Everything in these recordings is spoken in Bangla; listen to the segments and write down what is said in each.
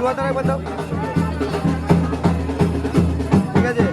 মাথা একবার দাও। ঠিক আছে।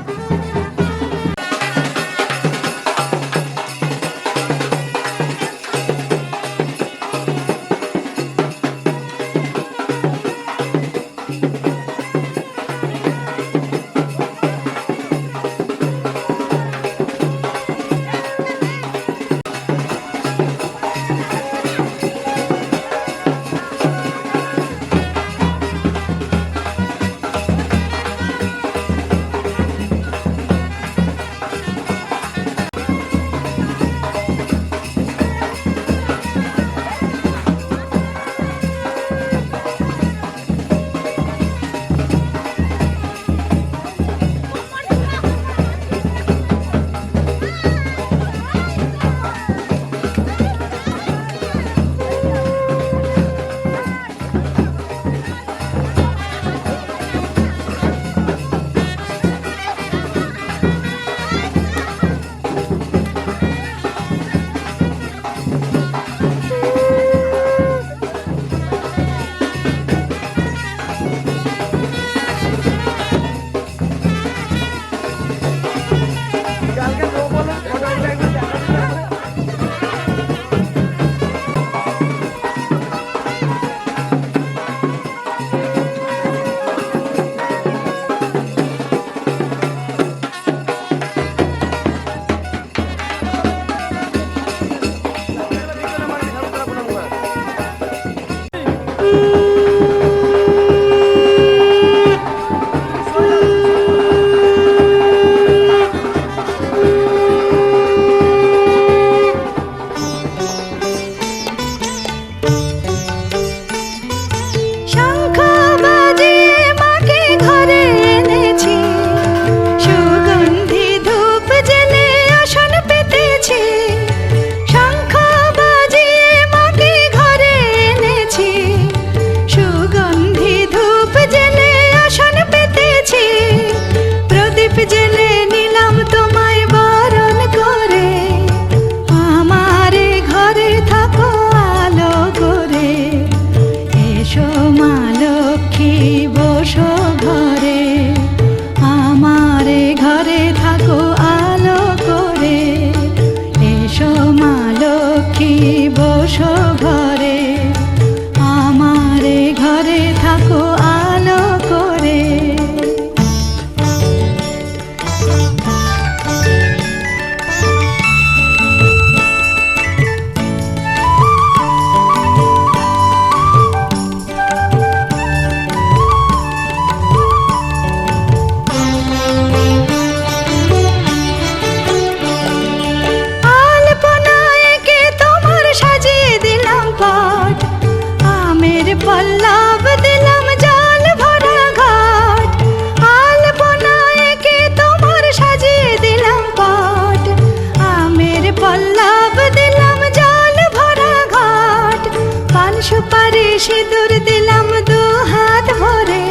সিঁদুর দিলাম দু হাত ভরে,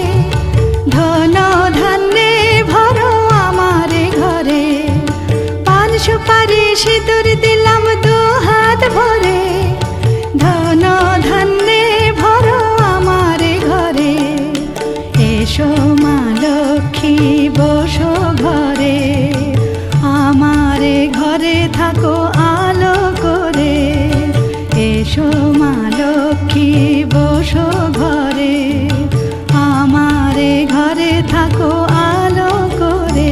ধন ধান্যে ভরো আমারে ঘরে। পান সুপারি সিঁদুর দিলাম দু হাত ভরে, ধন ধান্যে ভরো আমারে ঘরে। এসো মা লক্ষ্মী বসো ঘরে, আমারে ঘরে থাকো আলো করে। এসো মা লক্ষ্মী বসো ঘরে, আমারে ঘরে থাকো আলো করে।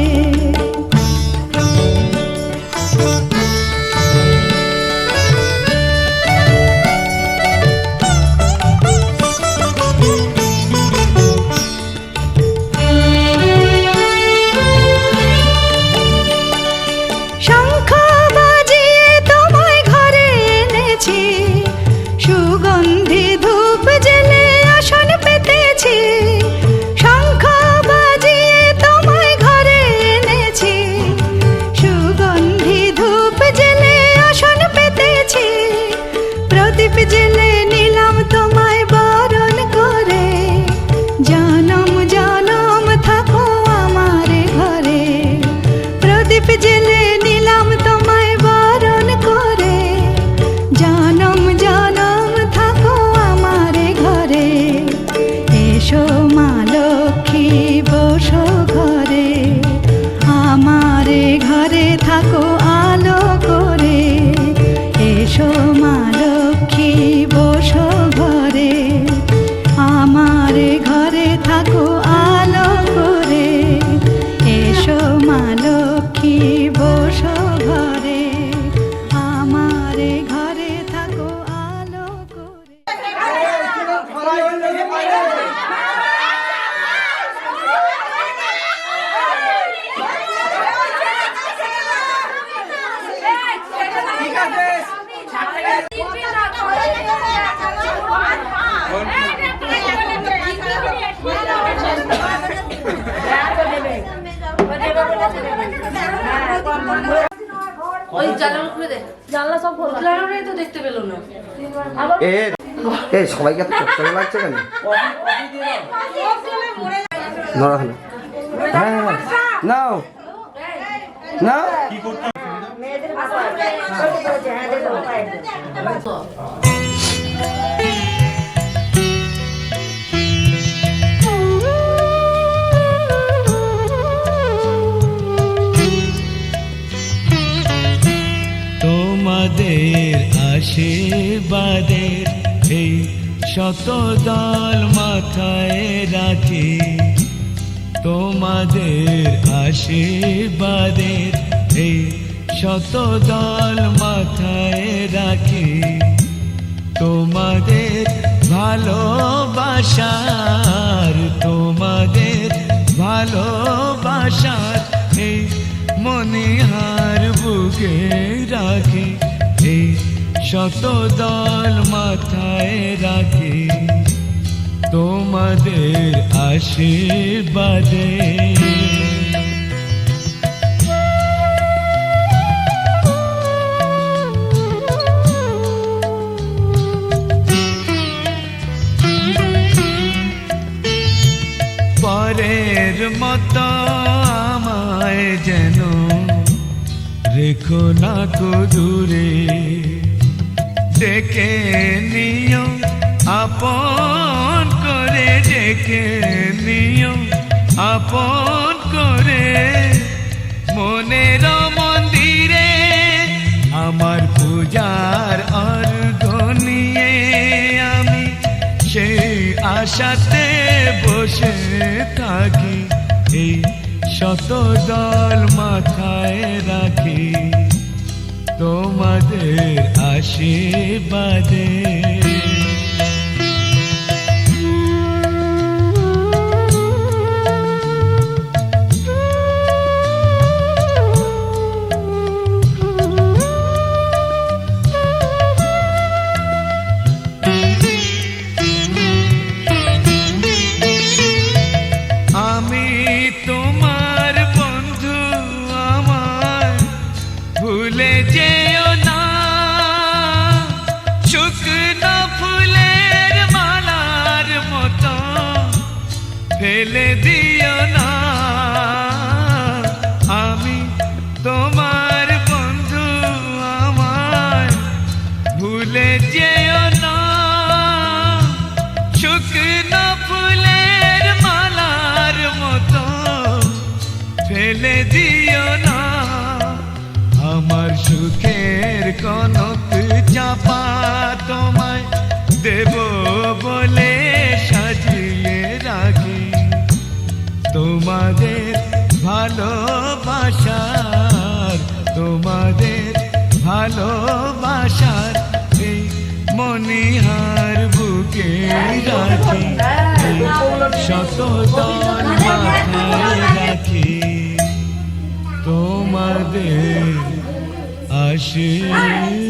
শঙ্খ বাজিয়ে তোমায় ঘরে এনেছি, সুগন্ধি ধূপ জেলে আসন পেতেছি। শঙ্খ বাজিয়ে তোমায় ঘরে এনেছি, সুগন্ধি ধূপ জেলে আসন পেতেছি। প্রদীপ জেলে নিলাম তোমায় বরণ করে, জনম জনম থাকো আমারে ঘরে। প্রদীপ জেলে নিলাম তোমায় বরণ করে, জনম জনম থাকো আমারে ঘরে। এসো মা ওই জানলা খুলে দে, জানলা সব খোলা, জানলাটাই তো দেখতে পেলো না। এই সবাইকে এত চকচকে লাগছে কেন? নড়া হলো। হ্যাঁ নাও নাও। তোমাদের আশীর্বাদের এই শত দল মাথায় রাখি, তোমাদের আশীর্বাদের এই শত দল মাথায় রাখি, তোমাদের ভালোবাসার, তোমাদের ভালোবাসার এই মনিহার বুকে রাখি, এই শত দল মাথায় রাখি, তোমাদের আশীর্বাদে। পরের মতো আমায় যেন রেখো না কো দূরে, ডেকে নিও আপন করে, ডেকে নিও আপন করে, মনের মন্দিরে আমার পূজার অর্ঘ নিয়ে আমি সেই আশাতে বসে থাকি, এই শত দল মাথায় রাখি, তোমাদের আশীর্বাদে। আমি তোমার বন্ধু, আমার ভুলে যেও না, শুকনো ফুলের মালার মতো ফেলে দিও না। আমি তোমার বন্ধু, আমার ভুলে যেও না, শুকনো ফুলের মালার মতো ফেলে দিও না। আমার সুখের কনক চাপা তোমায় দেব বলে সাজিয়ে রাখি, তোমাদের ভালোবাসার, তোমাদের ভালোবাসার এই মনিহার বুকে রাখি, শত দল মাথায় রাখি, তোমাদের আশীর্বাদে।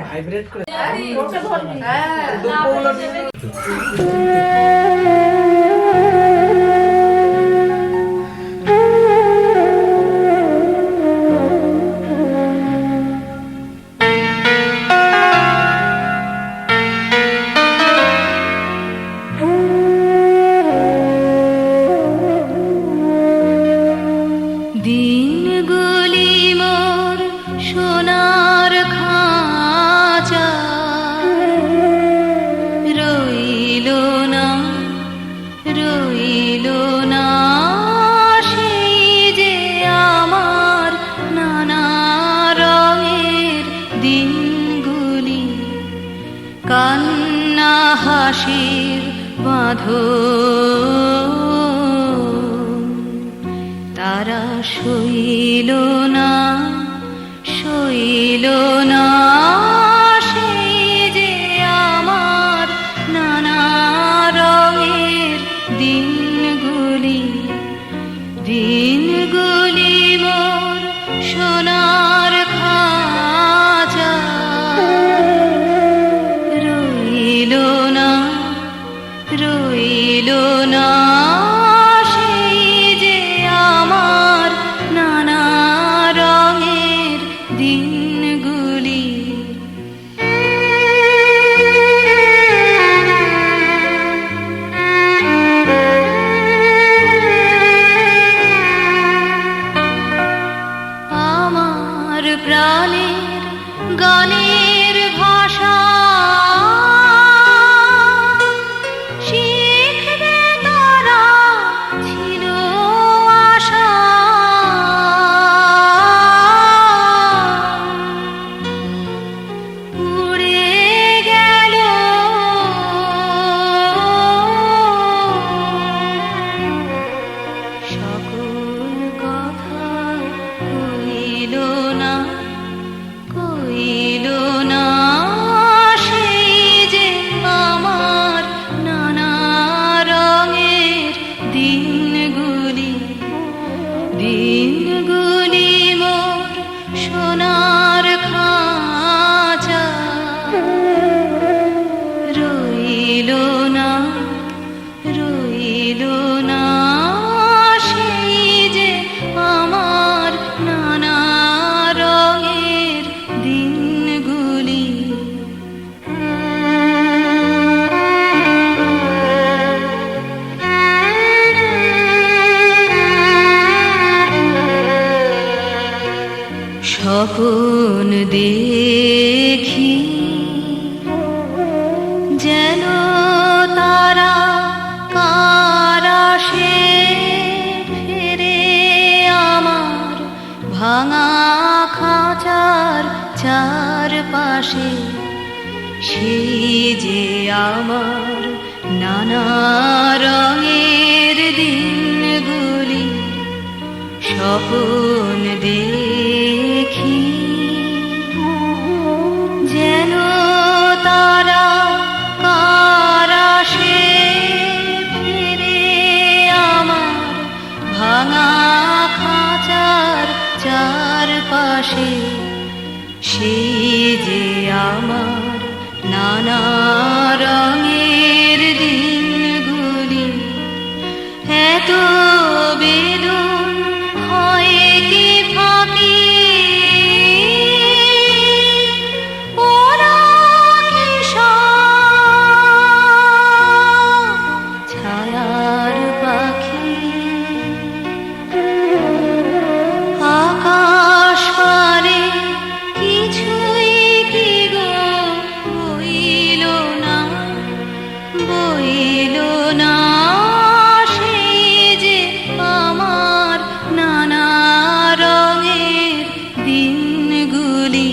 ভাইব্রেট করে দিনগুলি মোর সোনার খাঁচায় রইল না, রইল না সেই যে আমার নানা রঙের দিনগুলি, কান্না হাসির বাঁধন তারা সইল না, সইল না সেই যে আমার নানা রঙের দিনগুলি, দিনগুলি মোর সোনার খাঁচায় রইল না, রইল রইল না সেই যে আমার নানা রঙের দিনগুলি। আমার প্রাণের গানের ভাষা শিখবে তারা ছিল আশা। উড়ে গেল সকল কথা কইল না সেই যে আমার নানা রঙের দিনগুলি। দিনগুলি মোর সোনার খাঁচা রইল না সেই যে আমার নানা রঙের দিনগুলি। স্বপ্ন দেখি যেন তারা কারাশে ফেরে আমার ভাঙা খাঁচার চারপাশে। সেই যে আমার নানা রঙের দিনগুলি। স্বপ্ন দেখি যেন তারা কারাশে ফিরে আমার ভাঙা খাঁচার চারপাশে। সেই যে আমার নানা রঙের দিনগুলি। এত বেদন হয় কি ফাঁকি ওরা কি সব ছায়ার পাখি। আকাশ পারে কিছুই কি গো বইল না সেই যে আমার নানা রঙের দিনগুলি।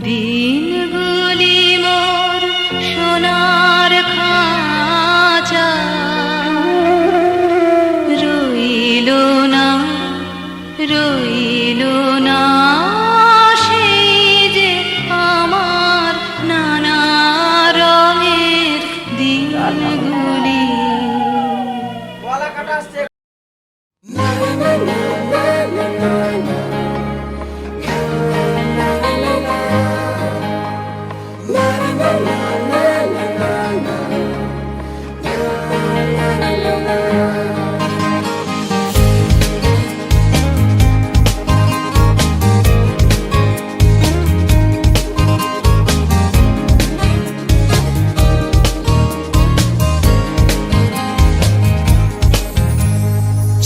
দিনগুলি মোর সোনার খাঁচা রইল না সেই যে আমার নানা রঙের দিনগুলি।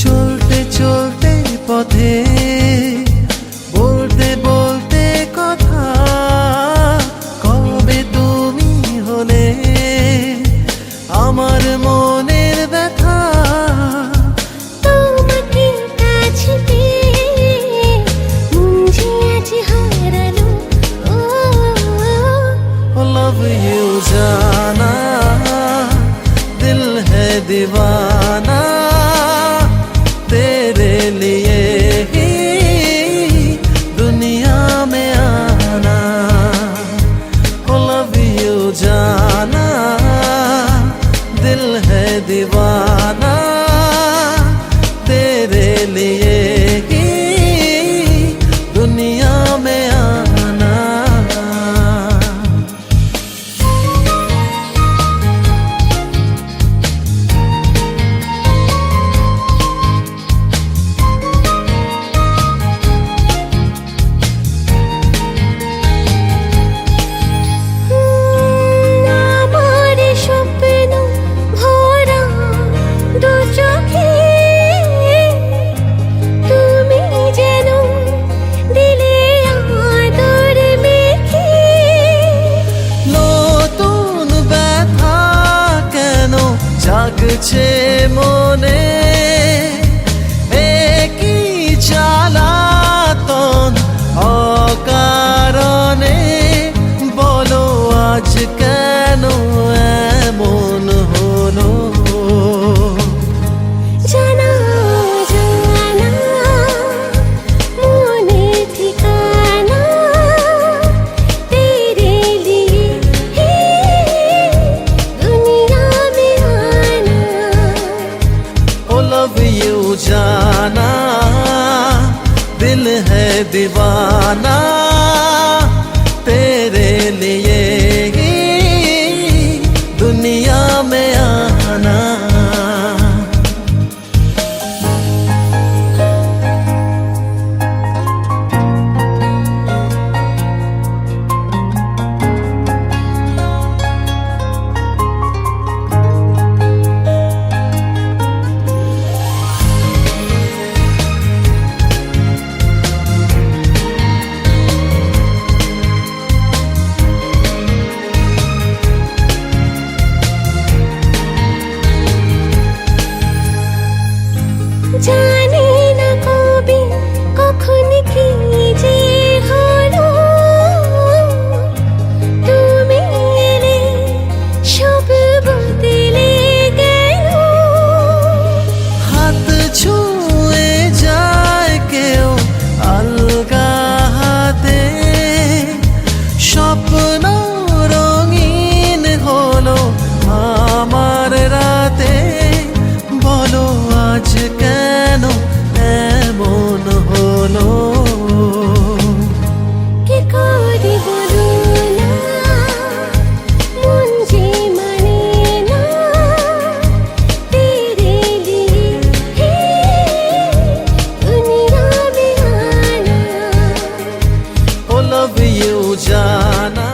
চলতে চলতে পথে বলতে বলতে কথা কবে তুমি হলে আমার মনের ব্যথা। তোমাকে কাছে পেয়ে মুঝে আজ হারানো। लव यू जाना दिल है दीवाना तेरे लिए ही दुनिया में आना। लव यू जाना दिल है दीवाना तेरे लिए ही दुनिया में आना। মনে একই জ্বালাতন অকারণে, বলো আজ কেন এমন হলো। জানা জানা মনের ঠিকানা তেরে লিয়ে হে দুনিয়া মে আনা। ओ लव यू जाना दिल है दीवाना, तेरे लिए ही दुनिया में आना। জানি না কবে কখন কি যে হলো, তুমি এলে সব বদলে গেল। হাত ছুঁয়ে যায় কেউ আলগা হাতে, স্বপ্ন রঙিন হলো আমার রাতে, বলো আজ কেন এমন হলো। কি করি বলো না মন যে মানে না, তেরে লিয়ে হে দুনিয়া মে আনা। ओ लव यू जाना।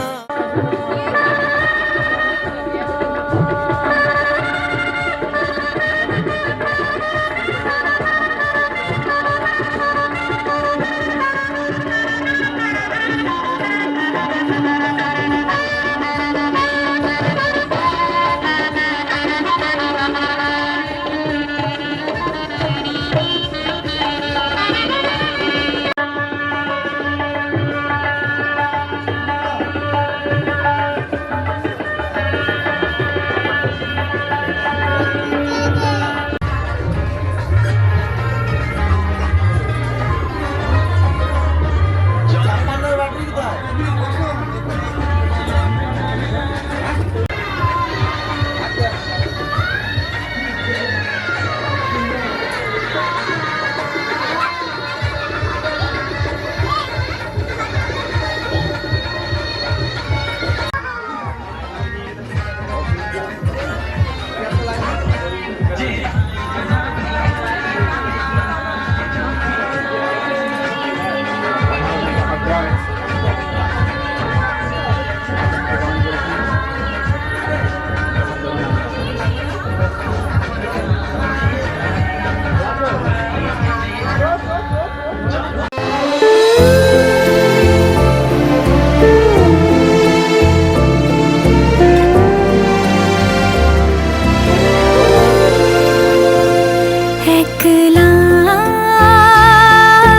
একলা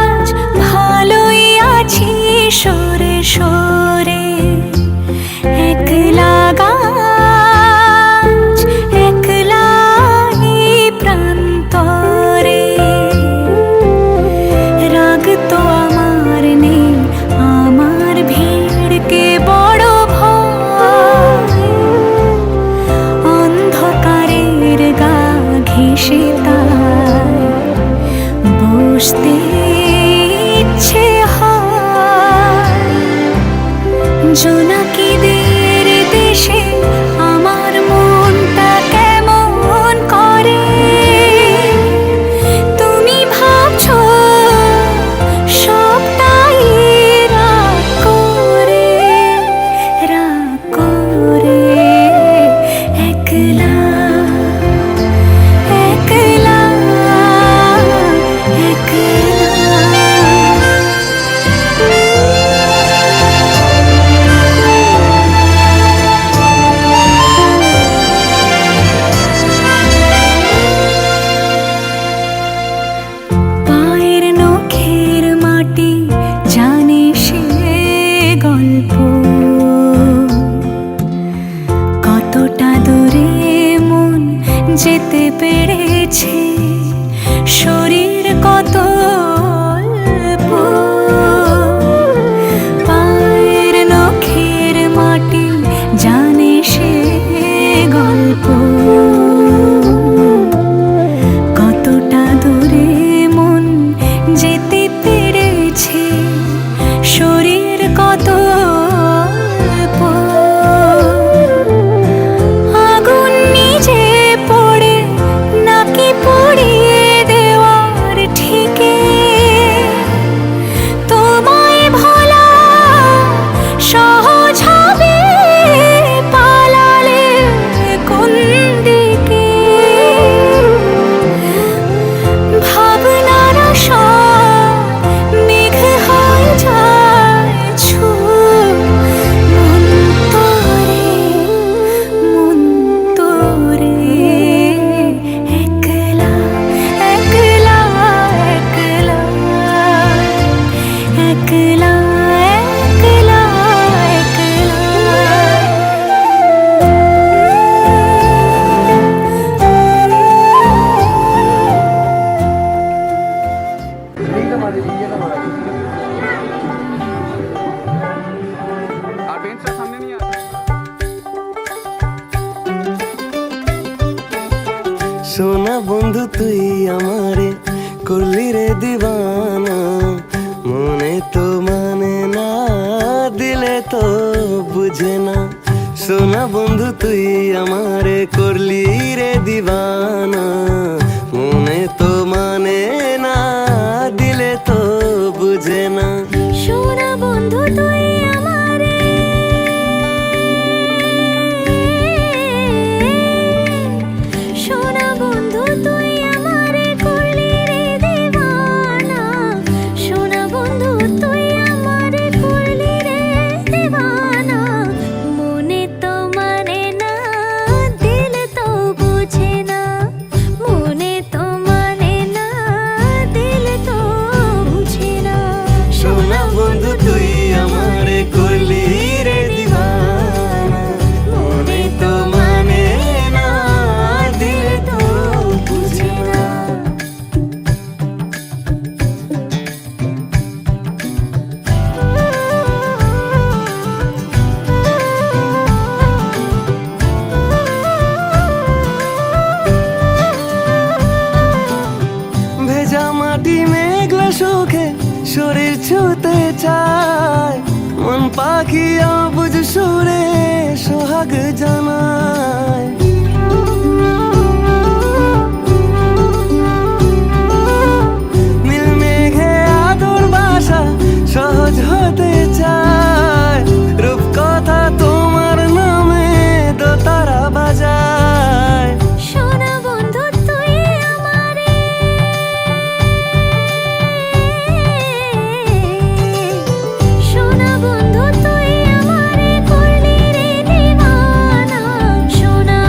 আজ ভালোই আছি সরে সরে, একলা গাছ একলা এই প্রান্তরে। রাগ তো আমার নেই, আমার ভিড়কে বড় ভয়, অন্ধকারের গা ঘেঁষে তাই বসতে ইচ্ছে হয়। জোনাকিদের দেশে আমার মনটা কেমন করে, তুমি ভাবছো সবটাই রাগ করে একলা একলা একলা। যেতে পেরেছে শরীর কত অল্প, পায়ের নখের মাটি জানে সে গল্প, কতটা দূরে মন যেতে পেরেছে শরীর কত অল্প, আগুন নিজে পড়ে নাকি পড়িয়ে দেওয়ার ঠিকে, তোমায় ভোলা সহজ হবে পালালে কোন দিকে, ভাবনারা সব মেঘ হয়ে যায় ছুঁয়ে, মন তোরে একলা একলা একলা একলা একলা সোনা বন্ধু তুই আমারে করলি রে দিবানা, মনে তো মানে না দিলে তো বুঝে না। সোনা বন্ধু তুই আমারে করলি রে দিবানা, মনে তো মানে না দিলে তো বুঝে না। সোনা বন্ধু তুই আমারে সোনা বন্ধু তুই আমারে করলি রে দিবানা, সোনা বন্ধু তুই আমারে করলি রে দিবানা, মনে তো মানে না দিল তো বুঝে না, মনে তো মানে না দিল তো বুঝে না। সোনা বন্ধু তুই আমারে করলি রে দিবানা, মনে তো মানে না দিলে তো বুঝে না। ভেজা মাটি মেঘলা সুখে শরীর ছুতে চায়, মন পাখি অবুঝ সুরে সোহাগ জানায়। নীল মেঘে আদর বাসা সহজ হতে চায়, রূপকথা তোমার নামে দোতারা বাজায়। সোনা বন্ধু তুই আমারে সোনা বন্ধু তুই আমারে করলি রে দিবানা, সোনা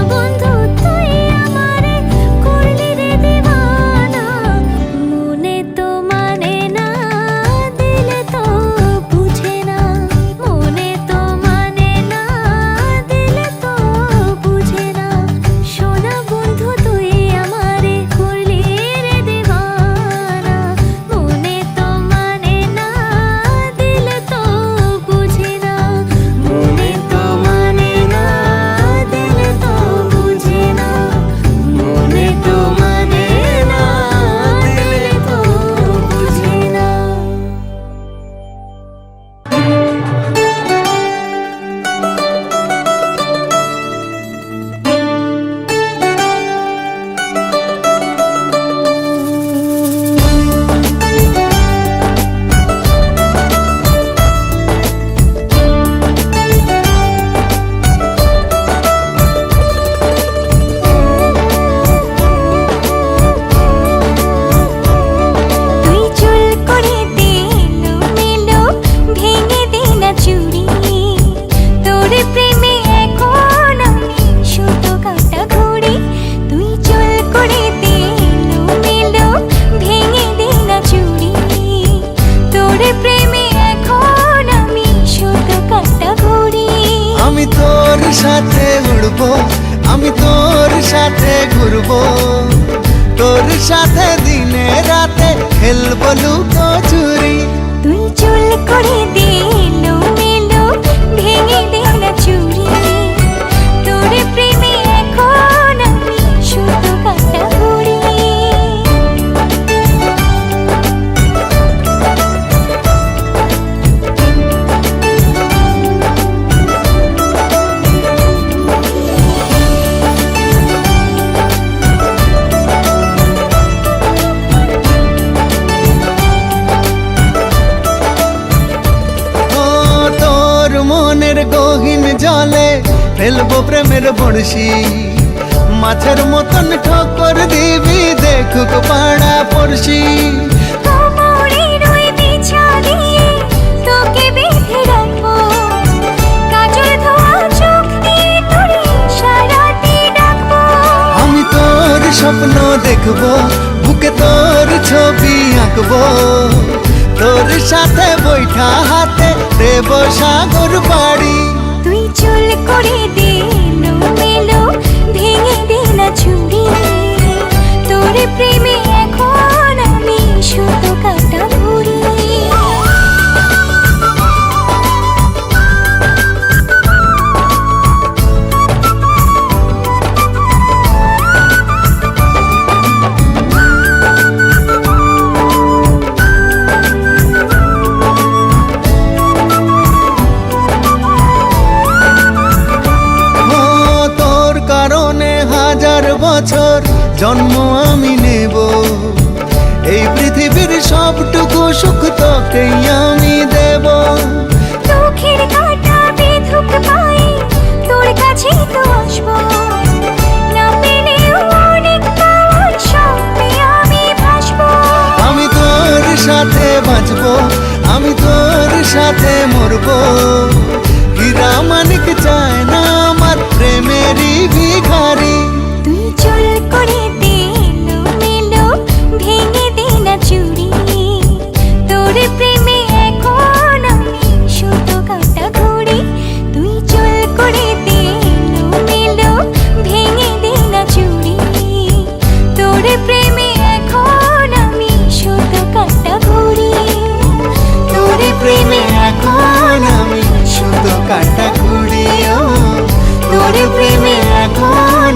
তোর সাথে দিনে রাতে খেলবো লুকোচুরি। তুই চুল করে দিলো মেলো ভেঙে দে না চুরি তোর প্রেমে এখন আমি শুধু কাটা ঘুরি ও তোর মনের গহীন জলে ফেলবো প্রেমের বড়শি, মাছের মতন ঠোকর দিবি দেখুক পাড়া পড়শি। কোমরের ওই বিছা দিয়ে তোকে বেঁধে রাখবো কাজল ধোয়া চোখ দিয়ে তোরে সারাতে ডাকবো আমি তোর স্বপ্ন দেখবো, বুকে তোর ছবি আঁকবো, তোর সাথে বৈঠা হাতে দেব সাগর পাড়ি। তুই চুল করে দিলো মেলো ভেঙে দে না চুরি তোর প্রেমে এখন আমি শুধু কাটা ঘুরি ও তোর কারণে হাজার বছর জন্ম আমি নেব, এই পৃথিবীর সবটুকু সুখ তোকেই আমি দেব। চোখের কাটা বেধুক পায়ে তোর কাছে তো আসবো না পেলেও অনেক পাওয়ার স্বপ্নে আমি ভাসবো আমি তোর সাথে বাঁচবো, আমি তোর সাথে মরবো, হীরা মানিক চায় না আমার প্রেমেরই ভিখারি। তুই চুল করে দিলো মেলো ভেঙে দে না চুরি তোর প্রেমে এখন আমি শুধু কাটা ঘুরি তুই চুল করে দিলো মেলো ভেঙে দে না চুরি তোর প্রেমে এখন আমি শুধু কাটা ঘুরি তোর প্রেমে এখন আমি শুধু কাটা ঘুরি, ও তোর প্রেমে এখন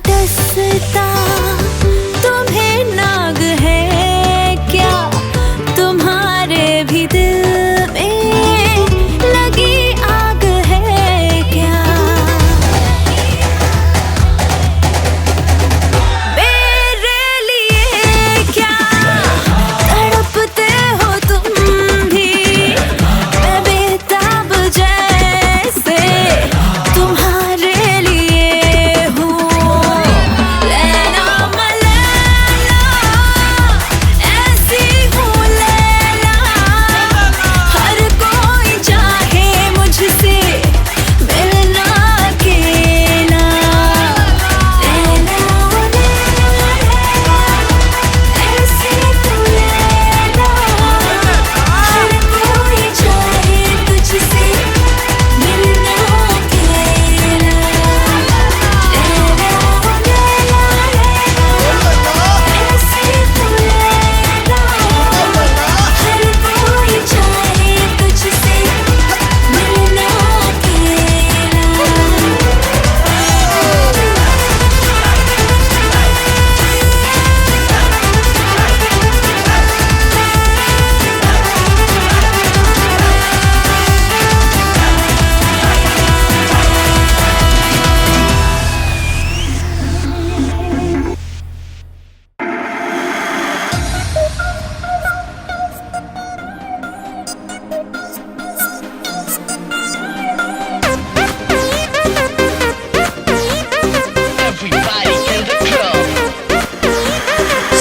डसता तुम्हें नाग है क्या? तुम्हारे भी दिल में लगी आग है क्या? मेरे लिए क्या तड़पते हो तुम भी? मैं बेताब जैसे तुम्हारे लिए हूँ। लैला मलैला ऐसी हूँ लैला, हर कोई चाहे मुझसे मिलना अकेला। लैला मलैला ऐसी तू लैला, हर कोई चाहे तुझसे मिलना अकेला। ऐसी तू लैला, हर कोई चाहे तुझसे मिलना अकेला।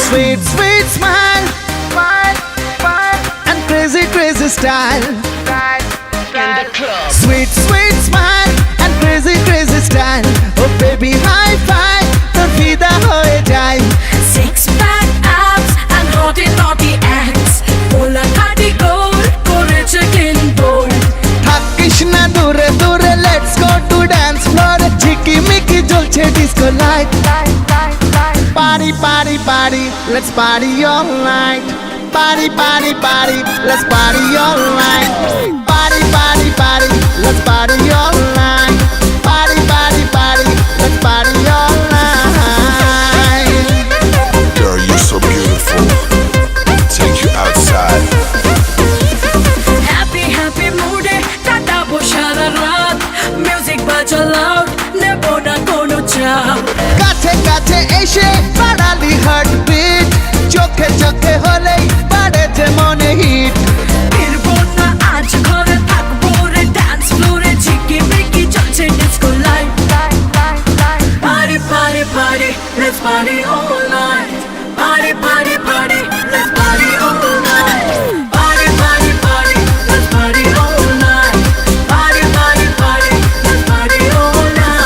Sweet, sweet smile, and crazy, crazy style. Sweet, sweet smile, and crazy, crazy style. Oh baby, high five, तो फिदा हो जाए। Six pack abs and naughty naughty acts, bola khadi goal করেছে clean bowl। থাকিস না দূরে দূরে, let's go to dance floor। ঝিকিমিকি জ্বলছে disco light। Party, party, party, let's party all night। Party, party, party, let's party all night। Party, party, party, let's party all night। Party, party, party, let's party all night। Girl, you're so beautiful. Take you outside. Happy happy mood এ কাটাবো সারা রাত, মিউজিক বাজা লাউড, নেবো না কোনো চাপ। কাছে কাছে এসে বাড়ালি হার্টবিট, চোখে চোখে হলেই বাড়ে যে মনে হিট। ফিরবো না আজ ঘরে, থাকবো রে ডান্স ফ্লোরে, ঝিকিমিকি চলছে disco light. Party party party, let's party all night। Party party party, let's party all night। Party party party, let's party all night। Party party party, let's party all night।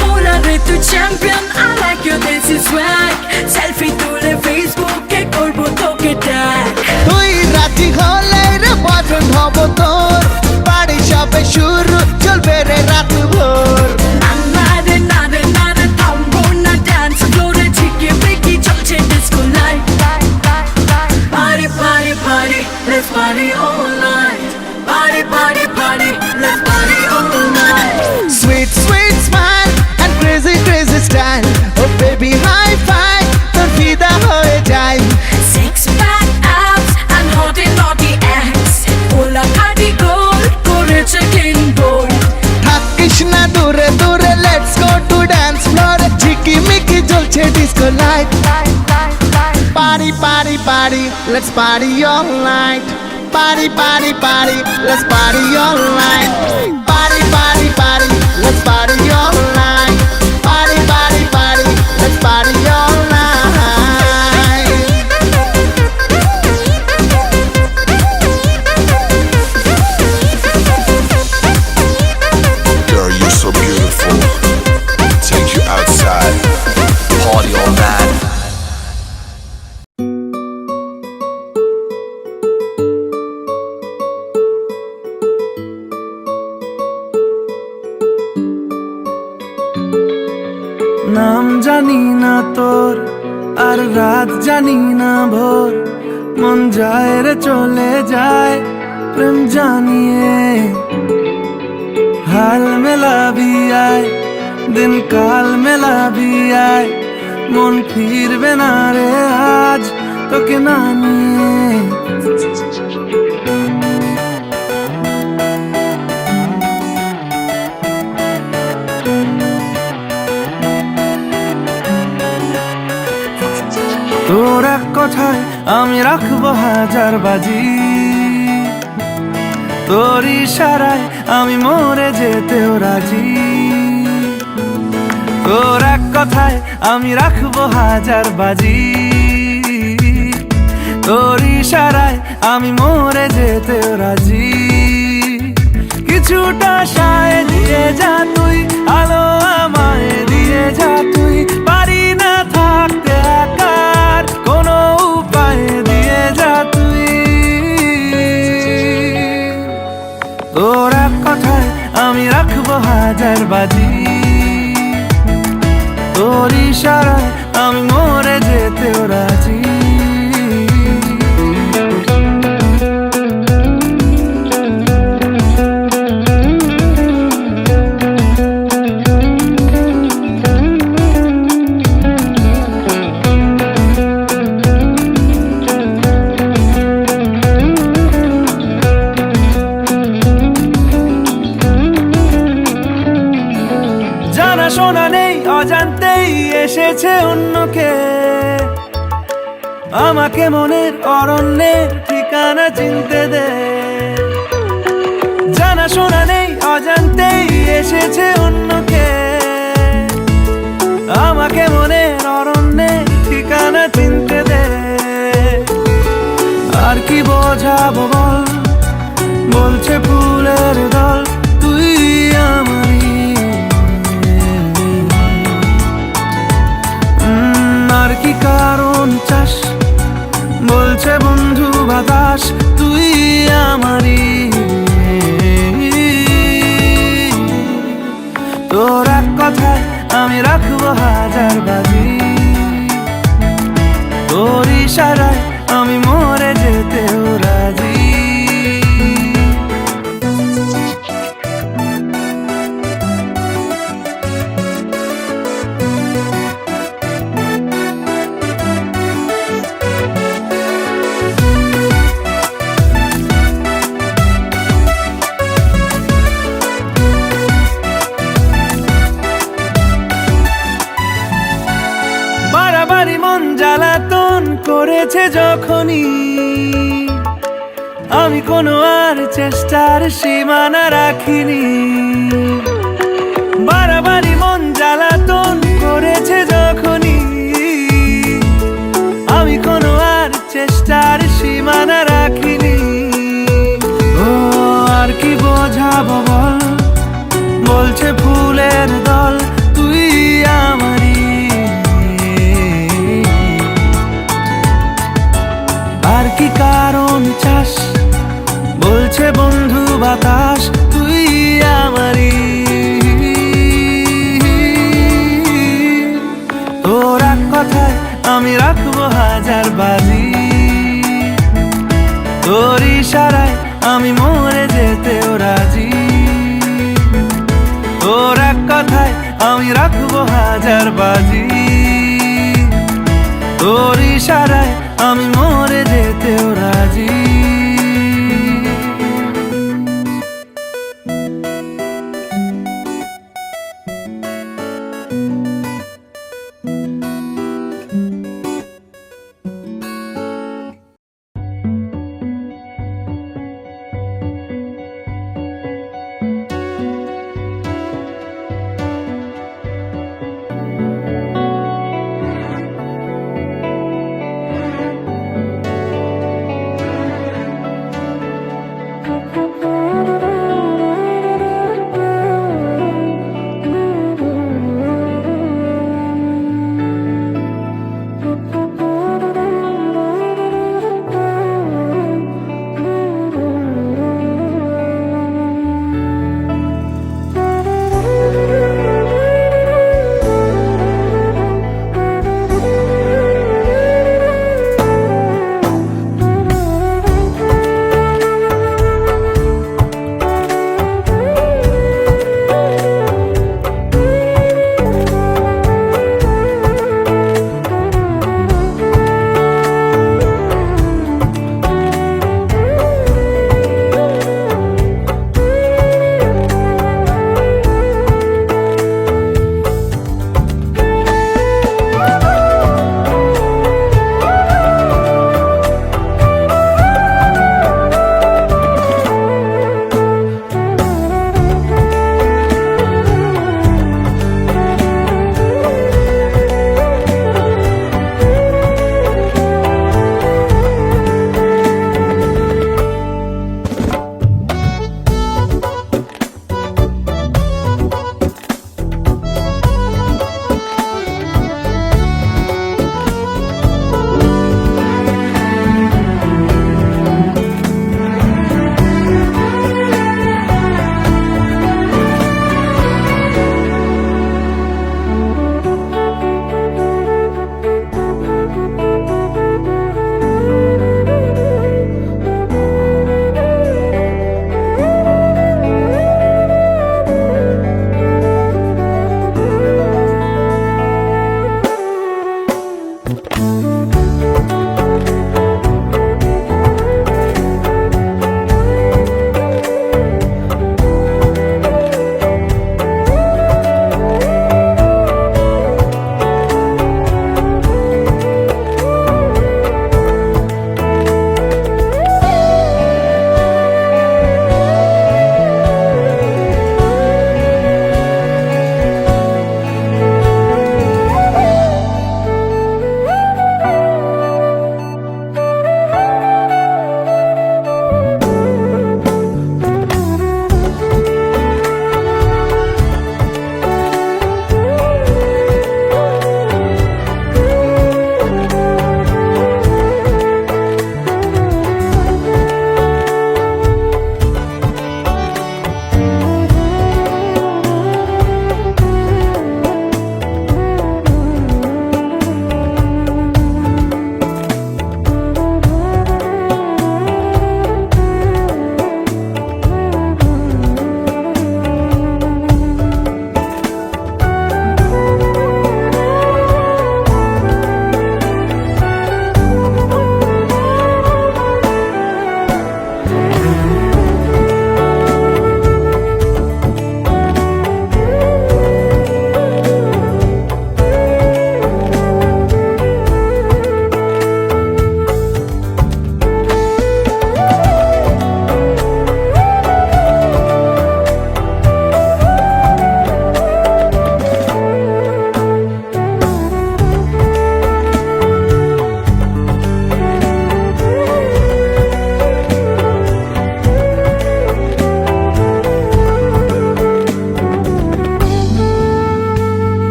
Bola রে তুই champion, I like your dancing swag। Selfie তুলে ফেসবুকে করবো তোকে tag। তুই রাজি হলে রে বয়ফ্রেন্ড হব তোর, বাড়ি সবে শুরু চলবে রে রাত ভোর। না রে থামবো না ডান্স ফ্লোরে, ঝিকিমিকি চলছে disco light. Party party party, let's party all night। Party party party, let's party all night। Sweet, sweet smile, and crazy, crazy style। Oh baby, high five, তো ফিদা হয়ে যায়। Six pack abs and naughty naughty acts, bola khadi goal করেছে clean bowl। থাকিস না দূরে দূরে, let's go to dance floor। ঝিকিমিকি জ্বলছে disco light। Party, party, party, let's party all night। Party, party, party, let's party all night। Party, party, party, let's party all night। Party, party, party, let's party all night। Girl, you're so beautiful. Take you outside. Party all night. আর রাত জানি না ভোর মন যায় রে চলে যায় প্রেম জানিয়ে हाल मेला भी आए दिन काल मेला भी आए मन फिरबे ना रे आज তোকে না নিয়ে তোর এক কথায় আমি রাখবো হাজার বাজি তোর ইশারায় আমি মরে যেতেও রাজি তোর এক কথায় আমি রাখবো হাজার বাজি তোর ইশারায় আমি মরে যেতেও রাজি কিছুটা সায় দিয়ে যা তুই আলো আমায় দিয়ে যা তুই পারি না থাকতে একার কোনো উপায় দিয়ে যা তুই তোর এক কথায় আমি রাখবো হাজার বাজি তোর ইশারায় আমি মরে যেতেও রাজি শোনা নেই অজান্তেই এসেছে অন্যকে আমাকে মনের অরণ্যের ঠিকানা চিনতে দে জানা শোনা নেই অজান্তেই এসেছে অন্যকে আমাকে মনের অরণ্যের ঠিকানা চিনতে দে আর কি বোঝাবো বল বলছে ফুলের দল তুই আমারই আর কি কারণ চাস বলছে বন্ধু বাতাস তুই আমারই তোর এক কথায় আমি রাখবো হাজার বাজি তোর ইশারায় আমি মরে যেতেও রাজি বাড়াবাড়ি মন জ্বালাতন করেছে যখনই আমি কোনো আর চেষ্টার সীমানা রাখিনি বাড়াবাড়ি মন জ্বালাতন করেছে যখনই আমি কোনো আর চেষ্টার সীমানা রাখিনি ও আর কি বোঝাবো বল বলছে ফুলের দল তুই আমারই আর কি কারণ চাস বলছে বন্ধু বাতাস তুই আমারই তোর এক কথায় আমি রাখবো হাজার বাজি তোর ইশারায় আমি মরে যেতেও রাজি তোর এক কথায় আমি রাখবো হাজার বাজি তোর ইশারায় আমি মরে যেতেও রাজি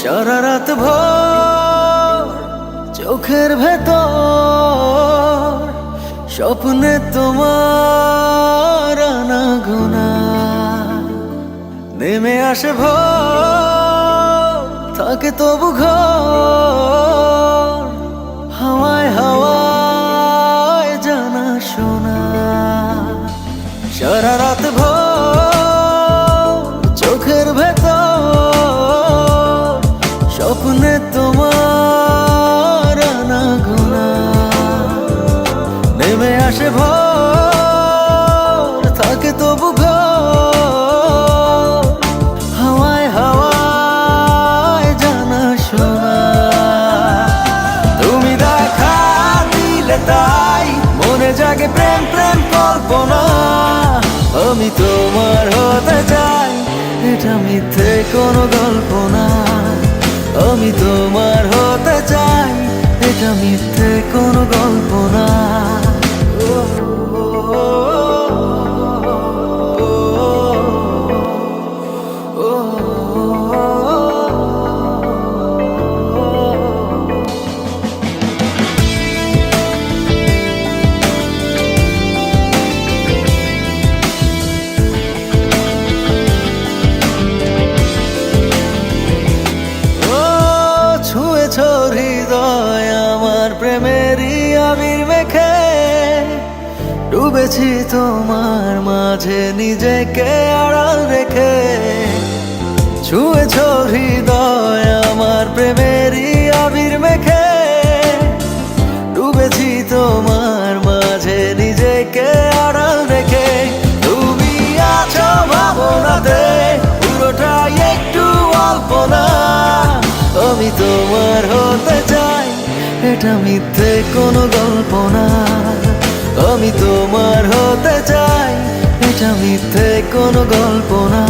সারা রাত ভোর চোখের ভেতর স্বপ্নে তোমার আনাগোনা নেমে আসে ভোর থাকে তবু ঘর হাওয়ায় হাওয়ায় জানা শোনা সারা রাত ভোর চোখের ভেতর স্বপ্নে তোমার আনাগোনা নেমে আসে ভোর থাকে তবু ঘর হাওয়ায় হাওয়ায় জানা শোনা তুমি দেখা দিলে তাই মনে জাগে প্রেম প্রেম কল্পনা আমি তোমার হতে চাই এটা মিথ্যে কোনো গল্প না আমি তোমার হতে চাই এটা মিথ্যে কোনো গল্প না ছুঁয়েছ হৃদয় আমার প্রেমেরই আবির মেখে ডুবেছি তোমার মাঝে নিজেকে আড়াল রেখে ছুঁয়েছ হৃদয় আমার প্রেমেরই আবির মেখে ডুবেছি তোমার মাঝে নিজেকে আড়াল রেখে তুমি আছো ভাবনাতে পুরোটাই একটু অল্প না আমি তোমার হতে চাই এটা মিথ্যে কোনো গল্প না আমি তোমার হতে চাই এটা মিথ্যে কোনো গল্প না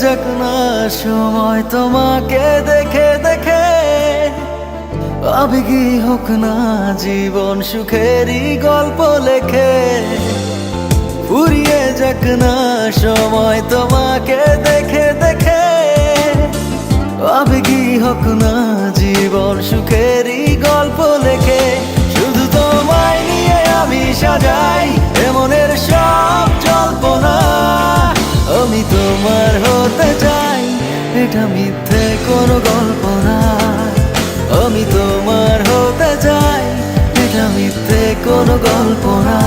যাক না সময় তোমাকে দেখে দেখে আবেগী হোক না জীবন সুখেরই গল্প লেখে ফুরিয়ে যাক না সময় তোমাকে দেখে দেখে আবেগী হোক না জীবন সুখেরই গল্প লেখে শুধু তোমায় নিয়ে আমি সাজাই এমনের সব জল্পনা আমি তোমার হতে চাই এটা মিথ্যে কোনো গল্প না আমি তোমার হতে চাই এটা মিথ্যে কোনো গল্প না